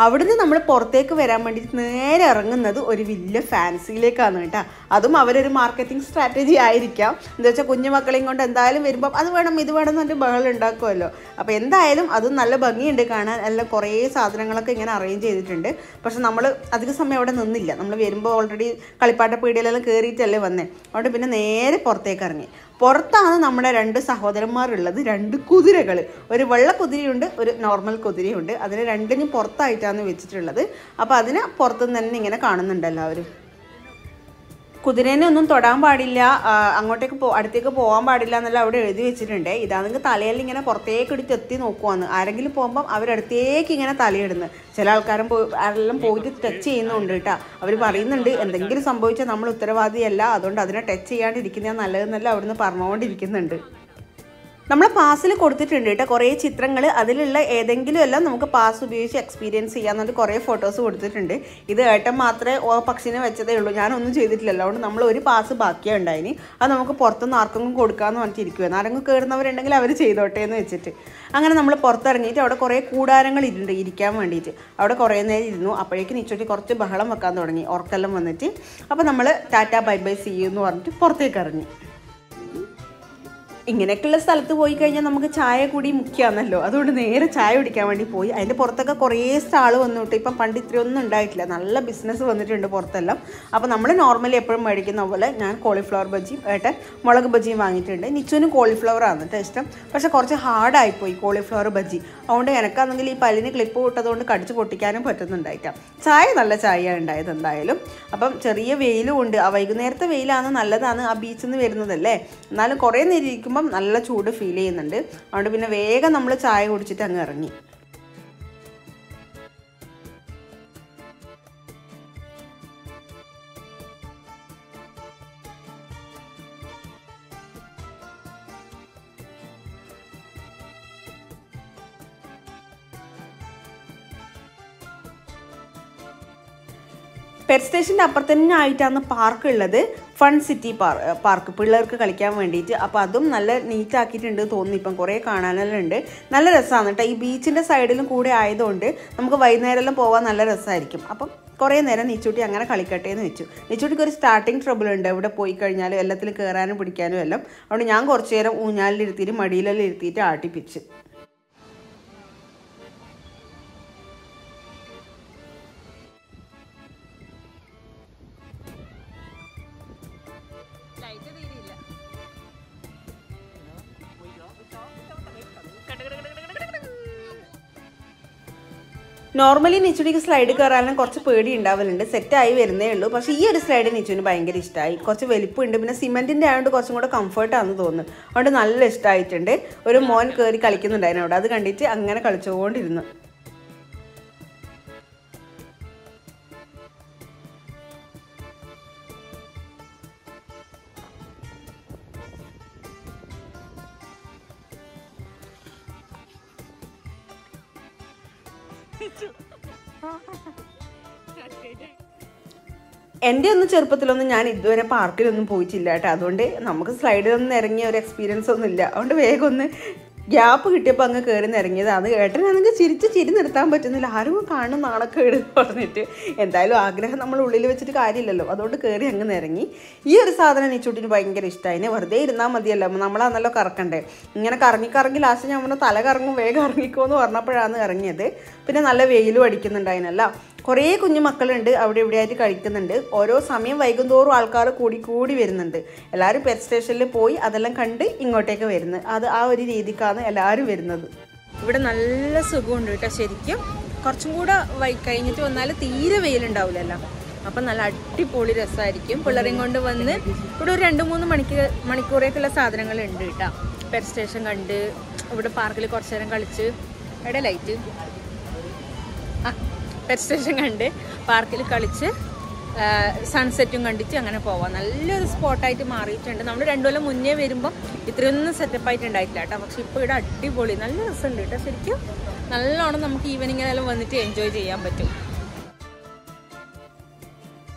അവിടുന്ന് നമ്മൾ പുറത്തേക്ക് വരാൻ വേണ്ടിയിട്ട് നേരെ ഇറങ്ങുന്നത് ഒരു വലിയ ഫാൻസിയിലേക്കാണ് കേട്ടോ. അതും അവരൊരു മാർക്കറ്റിംഗ് സ്ട്രാറ്റജി ആയിരിക്കാം. എന്താ വെച്ചാൽ കുഞ്ഞു മക്കളെയും കൊണ്ട് എന്തായാലും വരുമ്പം അത് വേണം ഇത് വേണം എന്ന് പറഞ്ഞിട്ട് ബഹളം ഉണ്ടാക്കുമല്ലോ. അപ്പോൾ എന്തായാലും അതും നല്ല ഭംഗിയുണ്ട് കാണാൻ. എല്ലാം കുറേ സാധനങ്ങളൊക്കെ ഇങ്ങനെ അറേഞ്ച് ചെയ്തിട്ടുണ്ട്. പക്ഷെ നമ്മൾ അധിക സമയം അവിടെ നിന്നില്ല. നമ്മൾ വരുമ്പോൾ ഓൾറെഡി കളിപ്പാട്ട പീടികയിലെല്ലാം കയറിയിട്ടല്ലേ വന്നേ. അതുകൊണ്ട് പിന്നെ നേരെ പുറത്തേക്ക് ഇറങ്ങി. പുറത്താണ് നമ്മുടെ 2 സഹോദരന്മാരുള്ളത്, 2 കുതിരകൾ. ഒരു വെള്ള കുതിരയുണ്ട്, ഒരു നോർമൽ കുതിരയുണ്ട്. അതിന് രണ്ടിനും പുറത്തായിട്ടാണ് വെച്ചിട്ടുള്ളത്. അപ്പോൾ അതിന് പുറത്തുനിന്ന് തന്നെ ഇങ്ങനെ കാണുന്നുണ്ട് എല്ലാവരും. കുതിരേനെ ഒന്നും തൊടാൻ പാടില്ല, അടുത്തേക്ക് പോകാൻ പാടില്ല എന്നെല്ലാം അവിടെ എഴുതി വെച്ചിട്ടുണ്ട്. ഇതാണെങ്കിൽ തലയിൽ ഇങ്ങനെ പുറത്തേക്ക് എടുത്ത് എത്തി നോക്കുവാന്ന്. ആരെങ്കിലും പോകുമ്പം അവരടുത്തേക്ക് ഇങ്ങനെ തലയിടുന്നത്. ചില ആരെല്ലാം പോയിട്ട് ടച്ച് ചെയ്യുന്നുണ്ട് കേട്ടോ. അവർ പറയുന്നുണ്ട് എന്തെങ്കിലും സംഭവിച്ചാൽ നമ്മൾ ഉത്തരവാദിയല്ല, അതുകൊണ്ട് അതിനെ ടച്ച് ചെയ്യാണ്ടിരിക്കുന്നതാണ് നല്ലതെന്നല്ല അവിടുന്ന് പറഞ്ഞുകൊണ്ടിരിക്കുന്നുണ്ട്. നമ്മൾ പാസിൽ കൊടുത്തിട്ടുണ്ട് കേട്ടോ കുറേ ചിത്രങ്ങൾ. അതിലുള്ള ഏതെങ്കിലും എല്ലാം നമുക്ക് പാസ് ഉപയോഗിച്ച് എക്സ്പീരിയൻസ് ചെയ്യാമെന്നുണ്ട് കുറേ ഫോട്ടോസ് കൊടുത്തിട്ടുണ്ട്. ഇത് ഏട്ടൻ മാത്രമേ പക്ഷിനെ വെച്ചതേ ഉള്ളൂ, ഞാനൊന്നും ചെയ്തിട്ടില്ലല്ലോ. അതുകൊണ്ട് നമ്മൾ ഒരു പാസ് ബാക്കിയാണ് ഉണ്ടായിന്. അത് നമുക്ക് പുറത്തുനിന്ന് ആർക്കെങ്കിലും കൊടുക്കാമെന്ന് പറഞ്ഞിട്ടിരിക്കുവാണ്. ആരെങ്കിലും കയറുന്നവരുണ്ടെങ്കിൽ അവർ ചെയ്തോട്ടെ എന്ന് വെച്ചിട്ട് അങ്ങനെ നമ്മൾ പുറത്തിറങ്ങിയിട്ട് അവിടെ കുറേ കൂടാരങ്ങൾ ഇരിക്കാൻ വേണ്ടിയിട്ട് അവിടെ കുറേ നേരം ഇരുന്നു. അപ്പോഴേക്കും നിച്ചോട്ടി കുറച്ച് ബഹളം വെക്കാൻ തുടങ്ങി, ഉറക്കെല്ലാം വന്നിട്ട്. അപ്പോൾ നമ്മൾ tata bye bye see you എന്ന് പറഞ്ഞിട്ട് പുറത്തേക്ക് ഇറങ്ങി. ഇങ്ങനെയൊക്കെയുള്ള സ്ഥലത്ത് പോയി കഴിഞ്ഞാൽ നമുക്ക് ചായ കൂടി മുഖ്യമാണല്ലോ. അതുകൊണ്ട് നേരെ ചായ കുടിക്കാൻ വേണ്ടി പോയി. അതിൻ്റെ പുറത്തൊക്കെ കുറേ സ്റ്റാൾ വന്നിട്ട് ഇപ്പം പണ്ട് ഇത്രയൊന്നും ഉണ്ടായിട്ടില്ല, നല്ല ബിസിനസ് വന്നിട്ടുണ്ട് പുറത്തെല്ലാം. അപ്പോൾ നമ്മൾ നോർമലി എപ്പോഴും മേടിക്കുന്ന പോലെ ഞാൻ കോളിഫ്ലവർ ബജിയും ഏട്ടൻ മുളക് ബജിയും വാങ്ങിയിട്ടുണ്ട്. നിച്ചുവിനും കോളിഫ്ലവർ ആണ് കേട്ടോ ഇഷ്ടം. പക്ഷേ കുറച്ച് ഹാർഡായിപ്പോയി കോളിഫ്ലവർ ബജി. അതുകൊണ്ട് എനിക്കാണെങ്കിൽ ഈ പല്ലിന് ക്ലിപ്പ് വിട്ടതുകൊണ്ട് കടിച്ച് പൊട്ടിക്കാനും പറ്റുന്നുണ്ടായിട്ടാണ്. ചായ നല്ല ചായ ഉണ്ടായത് എന്തായാലും. അപ്പം ചെറിയ വെയിലും ഉണ്ട്. ആ വൈകുന്നേരത്തെ വെയിലാണ് നല്ലതാണ്, ആ ബീച്ചിൽ നിന്ന് വരുന്നതല്ലേ. എന്നാലും കുറേ നേരം ഇരിക്കുമ്പം നല്ല ചൂട് ഫീൽ ചെയ്യുന്നുണ്ട്. അതുകൊണ്ട് പിന്നെ വേഗം നമ്മൾ ചായ കുടിച്ചിട്ട് അങ്ങ് ഇറങ്ങി. പെറ്റ് സ്റ്റേഷൻ്റെ അപ്പുറത്ത് തന്നെ ആയിട്ടാണ് പാർക്ക് ഉള്ളത്, ഫൺ സിറ്റി പാർക്ക്, പിള്ളേർക്ക് കളിക്കാൻ വേണ്ടിയിട്ട്. അപ്പോൾ അതും നല്ല നീറ്റാക്കിയിട്ടുണ്ട് തോന്നുന്നു. ഇപ്പം കുറേ കാണാനെല്ലാം ഉണ്ട്. നല്ല രസമാണ് കേട്ടോ. ഈ ബീച്ചിൻ്റെ സൈഡിലും കൂടെ ആയതുകൊണ്ട് നമുക്ക് വൈകുന്നേരമെല്ലാം പോകാൻ നല്ല രസമായിരിക്കും. അപ്പം കുറേ നേരം നിച്ചൂട്ടി അങ്ങനെ കളിക്കട്ടെ എന്ന് വെച്ചു. നിച്ചൂട്ടിക്ക് ഒരു സ്റ്റാർട്ടിങ് ട്രബിൾ ഉണ്ട് ഇവിടെ പോയി കഴിഞ്ഞാൽ എല്ലാത്തിലും കയറാനും പിടിക്കാനും എല്ലാം. അതുകൊണ്ട് ഞാൻ കുറച്ച് നേരം ഊഞ്ഞാലിലിരുത്തിയിട്ട് മടിയിലെല്ലാം ഇരുത്തിയിട്ട് ആട്ടിപ്പിച്ച്. നോർമലി നിച്ചുടിക്ക് സ്ലൈഡ് കയറാനും കുറച്ച് പേടി ഉണ്ടാവലുണ്ട്, സെറ്റായി വരുന്നേ ഉള്ളൂ. പക്ഷേ ഈ ഒരു സ്ലൈഡ് നിച്ചുവിന് ഭയങ്കര ഇഷ്ടമായി. കുറച്ച് വലിപ്പമുണ്ട്, പിന്നെ സിമെൻറ്റിൻ്റെ ആയതുകൊണ്ട് കുറച്ചും കൂടെ കംഫർട്ടാണെന്ന് തോന്നുന്നു. അതുകൊണ്ട് നല്ല ഇഷ്ടമായിട്ടുണ്ട്. ഒരു മോൻ കയറി കളിക്കുന്നുണ്ടായിരുന്നു അവിടെ, അത് കണ്ടിട്ട് അങ്ങനെ കളിച്ചുകൊണ്ടിരുന്നു. എൻ്റെ ഒന്നും ചെറുപ്പത്തിലൊന്നും ഞാൻ ഇതുവരെ പാർക്കിലൊന്നും പോയിട്ടില്ല കേട്ടോ. അതുകൊണ്ട് നമുക്ക് സ്ലൈഡിലൊന്നും ഇറങ്ങിയ ഒരു എക്സ്പീരിയൻസ് ഒന്നും ഇല്ല. അതുകൊണ്ട് വേഗം ഒന്ന് ഗ്യാപ്പ് കിട്ടിയപ്പോൾ അങ്ങ് കയറി നിറങ്ങിയതാണ്. ഏട്ടനാണെങ്കിൽ ചിരി നിർത്താൻ പറ്റുന്നില്ല. ആരും കാണും നാണക്കേട് പറഞ്ഞിട്ട്. എന്തായാലും ആഗ്രഹം നമ്മൾ ഉള്ളിൽ വെച്ചിട്ട് കാര്യമില്ലല്ലോ, അതുകൊണ്ട് കയറി അങ്ങ് നിറങ്ങി. ഈ ഒരു സാധനം നിച്ചൂട്ടിന് ഭയങ്കര ഇഷ്ടമായി. വെറുതെ ഇരുന്നാൽ മതിയല്ലോ, നമ്മളാണല്ലോ കറക്കണ്ടേ. ഇങ്ങനെ കറങ്ങി ലാസ്റ്റ് ഞാൻ തല കറങ്ങും, വേഗം ഇറങ്ങിക്കോ എന്ന് പറഞ്ഞപ്പോഴാണ് ഇറങ്ങിയത്. പിന്നെ നല്ല വെയിലും അടിക്കുന്നുണ്ടായിരുന്നല്ല. കുറേ കുഞ്ഞു മക്കളുണ്ട് അവിടെ ഇവിടെയായിട്ട് കളിക്കുന്നുണ്ട്. ഓരോ സമയം വൈകുന്തോറും ആൾക്കാർ കൂടി വരുന്നുണ്ട്. എല്ലാവരും പെറ്റ് സ്റ്റേഷനിൽ പോയി അതെല്ലാം കണ്ട് ഇങ്ങോട്ടേക്ക് വരുന്നത്. അത് ആ ഒരു രീതിക്കാണ് എല്ലാവരും വരുന്നത്. ഇവിടെ നല്ല സുഖമുണ്ട് കേട്ടോ. ശരിക്കും കുറച്ചും കൂടെ കഴിഞ്ഞിട്ട് വന്നാൽ തീരെ വെയിലുണ്ടാവില്ലല്ലോ. അപ്പം നല്ല അടിപൊളി രസമായിരിക്കും. പിള്ളേരെയും കൊണ്ട് വന്ന് ഇവിടെ ഒരു 2-3 മണിക്കൂറേക്കുള്ള സാധനങ്ങളുണ്ട് കേട്ടോ. പെറ്റ് സ്റ്റേഷൻ കണ്ട് ഇവിടെ പാർക്കിൽ കുറച്ച് നേരം കളിച്ച് എവിടെ ലൈറ്റ് പെറ്റ് സ്റ്റേഷൻ കണ്ട് പാർക്കിൽ കളിച്ച് സൺസെറ്റും കണ്ടിട്ട് അങ്ങനെ പോവാം. നല്ലൊരു സ്പോട്ടായിട്ട് മാറിയിട്ടുണ്ട്. നമ്മൾ 2 കൊല്ലം മുന്നേ വരുമ്പോൾ ഇത്രയൊന്നും സെറ്റപ്പായിട്ടുണ്ടായിട്ടില്ല കേട്ടോ. പക്ഷെ ഇപ്പോൾ ഇവിടെ അടിപൊളി നല്ല രസമുണ്ട് കേട്ടോ. ശരിക്കും നല്ലോണം നമുക്ക് ഈവനിങ്ങിനെല്ലാം വന്നിട്ട് എൻജോയ് ചെയ്യാൻ പറ്റും.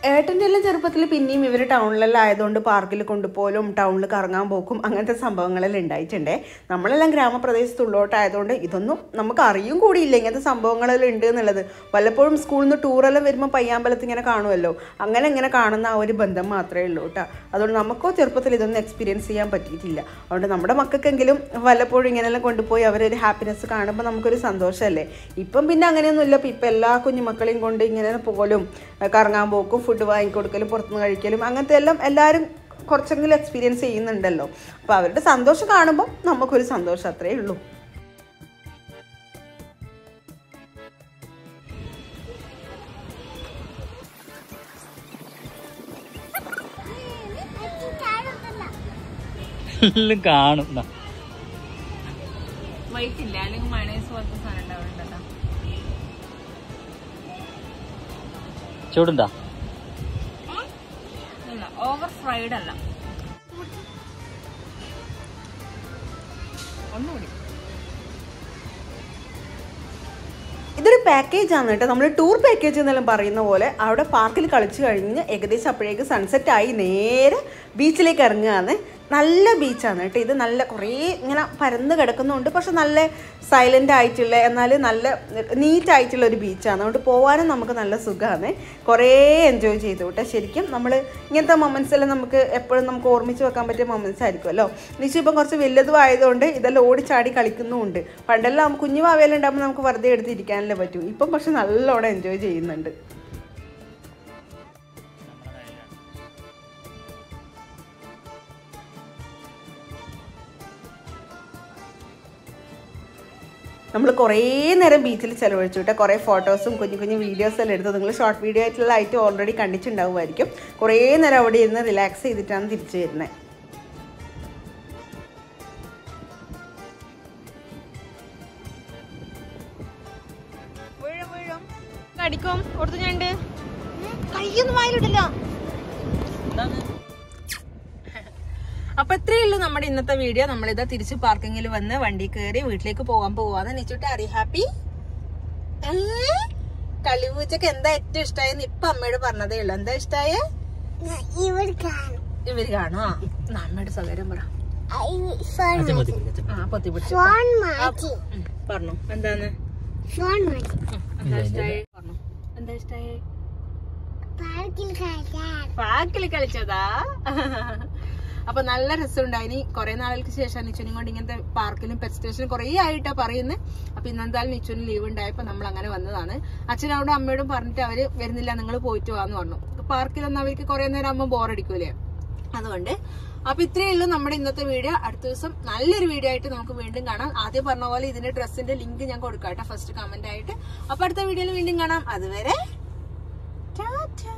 ഏട്ടൻ്റെ എല്ലാം ചെറുപ്പത്തിൽ പിന്നെയും ഇവർ ടൗണിലെല്ലാം ആയതുകൊണ്ട് പാർക്കിൽ കൊണ്ടുപോലും ടൗണിൽ കറങ്ങാൻ പോക്കും അങ്ങനത്തെ സംഭവങ്ങളെല്ലാം ഉണ്ടായിട്ടുണ്ടേ. നമ്മളെല്ലാം ഗ്രാമപ്രദേശത്തുള്ളോട്ടായതുകൊണ്ട് ഇതൊന്നും നമുക്ക് അറിയും കൂടിയില്ല ഇങ്ങനത്തെ സംഭവങ്ങളെല്ലാം ഉണ്ട് എന്നുള്ളത്. വല്ലപ്പോഴും സ്കൂളിൽ നിന്ന് ടൂറെല്ലാം വരുമ്പോൾ പയ്യാമ്പലത്ത് ഇങ്ങനെ കാണുമല്ലോ, അങ്ങനെ കാണുന്ന ആ ഒരു ബന്ധം മാത്രമേ ഉള്ളൂ കേട്ടോ. അതുകൊണ്ട് നമുക്കോ ചെറുപ്പത്തിൽ ഇതൊന്നും എക്സ്പീരിയൻസ് ചെയ്യാൻ പറ്റിയിട്ടില്ല. അതുകൊണ്ട് നമ്മുടെ മക്കൾക്കെങ്കിലും വല്ലപ്പോഴും ഇങ്ങനെയെല്ലാം കൊണ്ടുപോയി അവരൊരു ഹാപ്പിനെസ് കാണുമ്പോൾ നമുക്കൊരു സന്തോഷമല്ലേ. ഇപ്പം പിന്നെ അങ്ങനെയൊന്നുമില്ല. ഇപ്പം എല്ലാ കുഞ്ഞുമക്കളെയും കൊണ്ട് ഇങ്ങനെ പോകലും കറങ്ങാൻ പോക്കും ഫുഡ് വാങ്ങിക്കൊടുക്കലും പുറത്തുനിന്ന് കഴിക്കലും അങ്ങനത്തെ എല്ലാം എല്ലാവരും കുറച്ചെങ്കിലും എക്സ്പീരിയൻസ് ചെയ്യുന്നുണ്ടല്ലോ. അപ്പോൾ അവരുടെ സന്തോഷം കാണുമ്പോൾ നമുക്കൊരു സന്തോഷം, അത്രയേ ഉള്ളൂ. കാണും വൈറ്റില്ല അല്ലെങ്കിൽ മയണൈസ് പോലത്തെ സാധനം ഉണ്ടാവുന്നുണ്ടല്ലോ. ചൂടുണ്ടോ? ഓവർ ഫ്രൈഡ് അല്ല. ഒന്നുകൂടി ഇതൊരു പാക്കേജാണ് കേട്ടോ. നമ്മൾ ടൂർ പാക്കേജ് എന്നെല്ലാം പറയുന്ന പോലെ അവിടെ പാർക്കിൽ കളിച്ച് കഴിഞ്ഞ് ഏകദേശം അപ്പോഴേക്ക് സൺസെറ്റ് ആയി നേരെ ബീച്ചിലേക്ക് ഇറങ്ങുകയാണ്. നല്ല ബീച്ചാണ് കേട്ടോ ഇത്. നല്ല കുറേ ഇങ്ങനെ പരന്ന് കിടക്കുന്നുണ്ട്, പക്ഷെ നല്ല സൈലൻ്റ് ആയിട്ടുള്ള എന്നാൽ നല്ല നീറ്റായിട്ടുള്ള ഒരു ബീച്ചാണ്. അതുകൊണ്ട് പോകാനും നമുക്ക് നല്ല സുഖമാണ്. കുറേ എൻജോയ് ചെയ്തു കേട്ടോ. ശരിക്കും നമ്മൾ ഇങ്ങനത്തെ മൊമെൻറ്റ്സ് എല്ലാം നമുക്ക് എപ്പോഴും നമുക്ക് ഓർമ്മിച്ച് വെക്കാൻ പറ്റിയ മൊമെൻറ്റ്സ് ആയിരിക്കുമല്ലോ. നിശ്ചയം ഇപ്പം കുറച്ച് വലുതും ആയതുകൊണ്ട് ഇതെല്ലാം ഓടിച്ചാടി കളിക്കുന്നുമുണ്ട്. പണ്ടെല്ലാം കുഞ്ഞു ഭാവിയെല്ലാം ഉണ്ടാകുമ്പോൾ നമുക്ക് വെറുതെ എടുത്തിരിക്കാനല്ലേ പറ്റൂ. ഇപ്പം പക്ഷെ നല്ലോണം എൻജോയ് ചെയ്യുന്നുണ്ട്. നമ്മൾ കുറേ നേരം ബീച്ചിൽ ചിലവഴിച്ചു കേട്ടോ. കുറേ ഫോട്ടോസും കുഞ്ഞു കുഞ്ഞു വീഡിയോസ് എല്ലാം എടുത്തു. നിങ്ങൾ ഷോർട്ട് വീഡിയോ ആയിട്ടുള്ള ആയിട്ട് ഓൾറെഡി കണ്ടിട്ടുണ്ടാവുമായിരിക്കും. കുറേ നേരം അവിടെ ഇരുന്ന് റിലാക്സ് ചെയ്തിട്ടാണ് തിരിച്ചു വരുന്നത്. അടിക്കും കൊടുത്തു ഞാണ്ട് കയ്യൊന്നും വായിലിട്ടില്ല. അപ്പൊ ഇത്രയേ ഉള്ളൂ നമ്മുടെ ഇന്നത്തെ വീഡിയോ. നമ്മളിതാ തിരിച്ച് പാർക്കിങ്ങിൽ വന്ന് വണ്ടി കയറി വീട്ടിലേക്ക് പോവാന്ന് നിശ്ചിട്ട് അറി ഹാപ്പി. കളിപൂച്ചക്ക് എന്താ ഏറ്റവും ഇഷ്ടമായെന്ന് ഇപ്പൊ അമ്മയോട് പറഞ്ഞതേ ഉള്ളു. എന്താ ഇഷ്ടായേ? ഇവര് കാണോ? അമ്മയുടെ സൗകര്യം പറ. പൊത്തി പിടിച്ചു പറഞ്ഞു. എന്താന്ന് എന്താ ഇഷ്ടായേ? പറഞ്ഞു എന്താ ഇഷ്ടായേ? പാർക്കിൽ കളിച്ചതാ. അപ്പൊ നല്ല രസമുണ്ടായിനി. കുറെ നാളുകൾക്ക് ശേഷം നിച്ചുനും കൊണ്ട് ഇങ്ങനത്തെ പാർക്കിലും പെറ്റ് സ്റ്റേഷനും കുറെ ആയിട്ടാ പറയുന്നത്. അപ്പൊ ഇന്നെന്തായാലും നിച്ചുന് ലീവ് ഉണ്ടായപ്പോ നമ്മൾ അങ്ങനെ വന്നതാണ്. അച്ഛനോടും അമ്മയോടും പറഞ്ഞിട്ട് അവര് വരുന്നില്ല, നിങ്ങൾ പോയിട്ട് പോവാന്ന് പറഞ്ഞു. പാർക്കിലൊന്നും അവർക്ക് കുറെ നേരം ആകുമ്പോൾ ബോറടിക്കൂലേ, അതുകൊണ്ട്. അപ്പൊ ഇത്രയേ ഉള്ളൂ നമ്മുടെ ഇന്നത്തെ വീഡിയോ. അടുത്ത ദിവസം നല്ലൊരു വീഡിയോ ആയിട്ട് നമുക്ക് വീണ്ടും കാണാം. ആദ്യം പറഞ്ഞ പോലെ ഇതിന്റെ ഡ്രസ്സിന്റെ ലിങ്ക് ഞാൻ കൊടുക്കാം കേട്ടോ, ഫസ്റ്റ് കമന്റ് ആയിട്ട്. അപ്പൊ അടുത്ത വീഡിയോയിൽ വീണ്ടും കാണാം. അതുവരെ ടാറ്റാ.